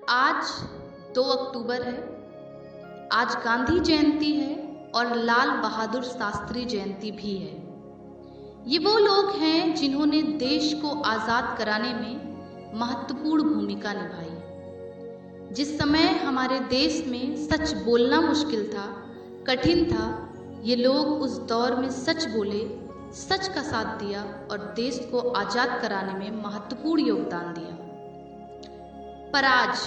आज 2 अक्टूबर है। आज गांधी जयंती है और लाल बहादुर शास्त्री जयंती भी है। ये वो लोग हैं जिन्होंने देश को आज़ाद कराने में महत्वपूर्ण भूमिका निभाई। जिस समय हमारे देश में सच बोलना मुश्किल था, कठिन था, ये लोग उस दौर में सच बोले, सच का साथ दिया और देश को आज़ाद कराने में महत्वपूर्ण योगदान दिया। पर आज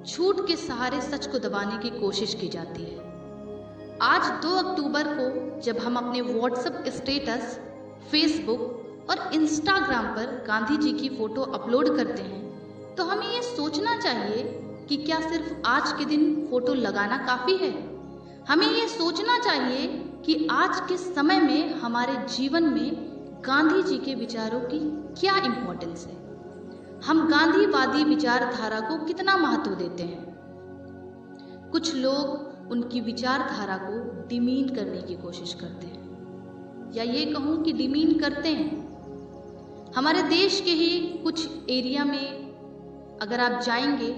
झूठ के सहारे सच को दबाने की कोशिश की जाती है। आज 2 अक्टूबर को जब हम अपने व्हाट्सएप स्टेटस, फेसबुक और इंस्टाग्राम पर गांधी जी की फ़ोटो अपलोड करते हैं तो हमें ये सोचना चाहिए कि क्या सिर्फ आज के दिन फ़ोटो लगाना काफ़ी है। हमें ये सोचना चाहिए कि आज के समय में हमारे जीवन में गांधी जी के विचारों की क्या इम्पोर्टेंस है। हम गांधीवादी विचारधारा को कितना महत्व देते हैं। कुछ लोग उनकी विचारधारा को डिमीन करने की कोशिश करते हैं, या ये कहूँ कि डिमीन करते हैं। हमारे देश के ही कुछ एरिया में अगर आप जाएंगे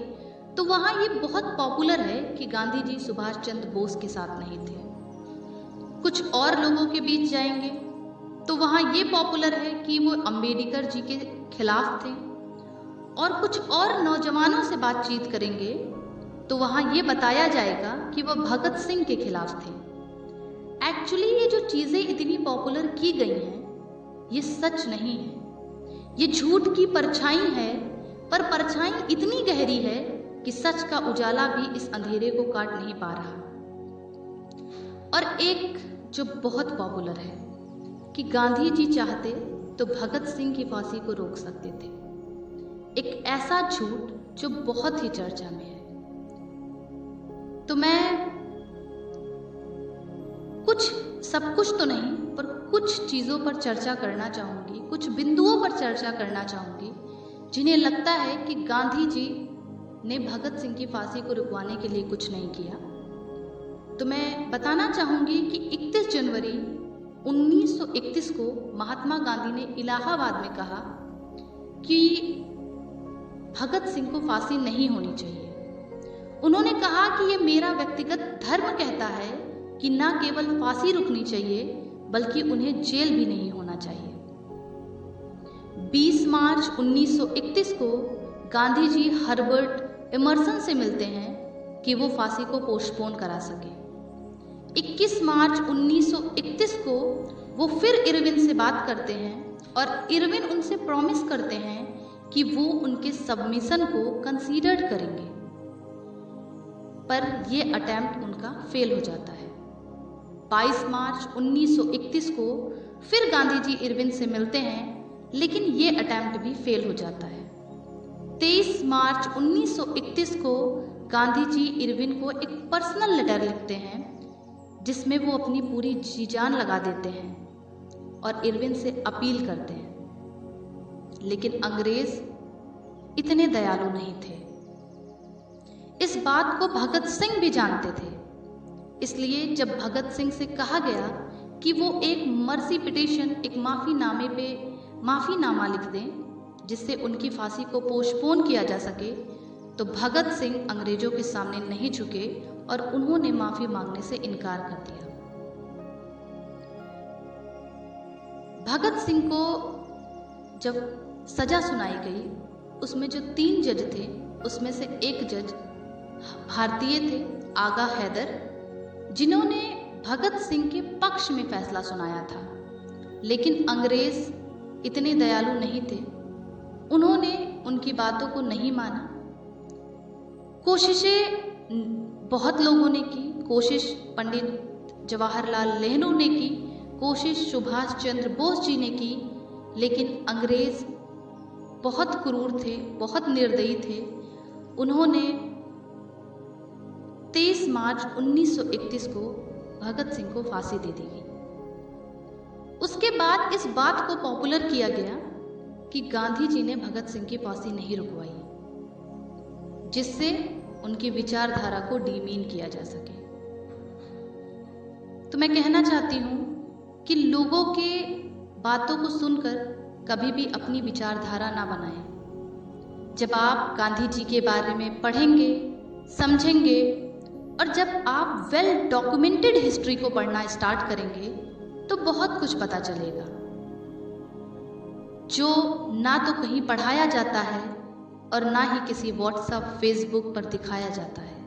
तो वहाँ ये बहुत पॉपुलर है कि गांधी जी सुभाष चंद्र बोस के साथ नहीं थे। कुछ और लोगों के बीच जाएंगे तो वहाँ ये पॉपुलर है कि वो अंबेडकर जी के खिलाफ थे। और कुछ और नौजवानों से बातचीत करेंगे तो वहाँ ये बताया जाएगा कि वह भगत सिंह के खिलाफ थे। एक्चुअली ये जो चीज़ें इतनी पॉपुलर की गई हैं ये सच नहीं है, ये झूठ की परछाई है। पर परछाई इतनी गहरी है कि सच का उजाला भी इस अंधेरे को काट नहीं पा रहा। और एक जो बहुत पॉपुलर है कि गांधी जी चाहते तो भगत सिंह की फांसी को रोक सकते थे। एक ऐसा झूठ जो बहुत ही चर्चा में है। तो मैं सब कुछ तो नहीं पर कुछ चीज़ों पर चर्चा करना चाहूँगी, कुछ बिंदुओं पर चर्चा करना चाहूँगी जिन्हें लगता है कि गांधी जी ने भगत सिंह की फांसी को रुकवाने के लिए कुछ नहीं किया। तो मैं बताना चाहूँगी कि 31 जनवरी 1931 को महात्मा गांधी ने इलाहाबाद में कहा कि भगत सिंह को फांसी नहीं होनी चाहिए। उन्होंने कहा कि ये मेरा व्यक्तिगत धर्म कहता है कि न केवल फांसी रुकनी चाहिए बल्कि उन्हें जेल भी नहीं होना चाहिए। 20 मार्च 1931 को गांधी जी हर्बर्ट एमर्सन से मिलते हैं कि वो फांसी को पोस्टपोन करा सके। 21 मार्च 1931 को वो फिर इरविन से बात करते हैं और इरविन उनसे प्रॉमिस करते हैं कि वो उनके सबमिशन को कंसीडर करेंगे। पर ये अटेम्प्ट उनका फेल हो जाता है। 22 मार्च 1931 को फिर गांधी जी इरविन से मिलते हैं लेकिन ये अटेम्प्ट भी फेल हो जाता है। 23 मार्च 1931 को गांधी जी इरविन को एक पर्सनल लेटर लिखते हैं जिसमें वो अपनी पूरी जी जान लगा देते हैं और इरविन से अपील करते हैं। लेकिन अंग्रेज इतने दयालु नहीं थे। इस बात को भगत सिंह भी जानते थे। इसलिए जब भगत सिंह से कहा गया कि वो एक मर्सी पिटीशन, एक माफ़ीनामा लिख दें जिससे उनकी फांसी को पोस्टपोन किया जा सके, तो भगत सिंह अंग्रेजों के सामने नहीं झुके और उन्होंने माफ़ी मांगने से इनकार कर दिया। भगत सिंह को जब सज़ा सुनाई गई उसमें जो 3 जज थे उसमें से एक जज भारतीय थे, आगा हैदर, जिन्होंने भगत सिंह के पक्ष में फैसला सुनाया था। लेकिन अंग्रेज इतने दयालु नहीं थे, उन्होंने उनकी बातों को नहीं माना। कोशिशें बहुत लोगों ने की, कोशिश पंडित जवाहरलाल नेहरू ने की, कोशिश सुभाष चंद्र बोस जी ने की, लेकिन अंग्रेज बहुत क्रूर थे, बहुत निर्दयी थे। उन्होंने 23 मार्च 1931 को भगत सिंह को फांसी दे दी गई। उसके बाद इस बात को पॉपुलर किया गया कि गांधी जी ने भगत सिंह की फांसी नहीं रुकवाई, जिससे उनकी विचारधारा को डिमीन किया जा सके। तो मैं कहना चाहती हूँ कि लोगों के बातों को सुनकर कभी भी अपनी विचारधारा ना बनाएं। जब आप गांधी जी के बारे में पढ़ेंगे, समझेंगे और जब आप वेल डॉक्यूमेंटेड हिस्ट्री को पढ़ना स्टार्ट करेंगे तो बहुत कुछ पता चलेगा, जो ना तो कहीं पढ़ाया जाता है और ना ही किसी व्हाट्सएप, फेसबुक पर दिखाया जाता है।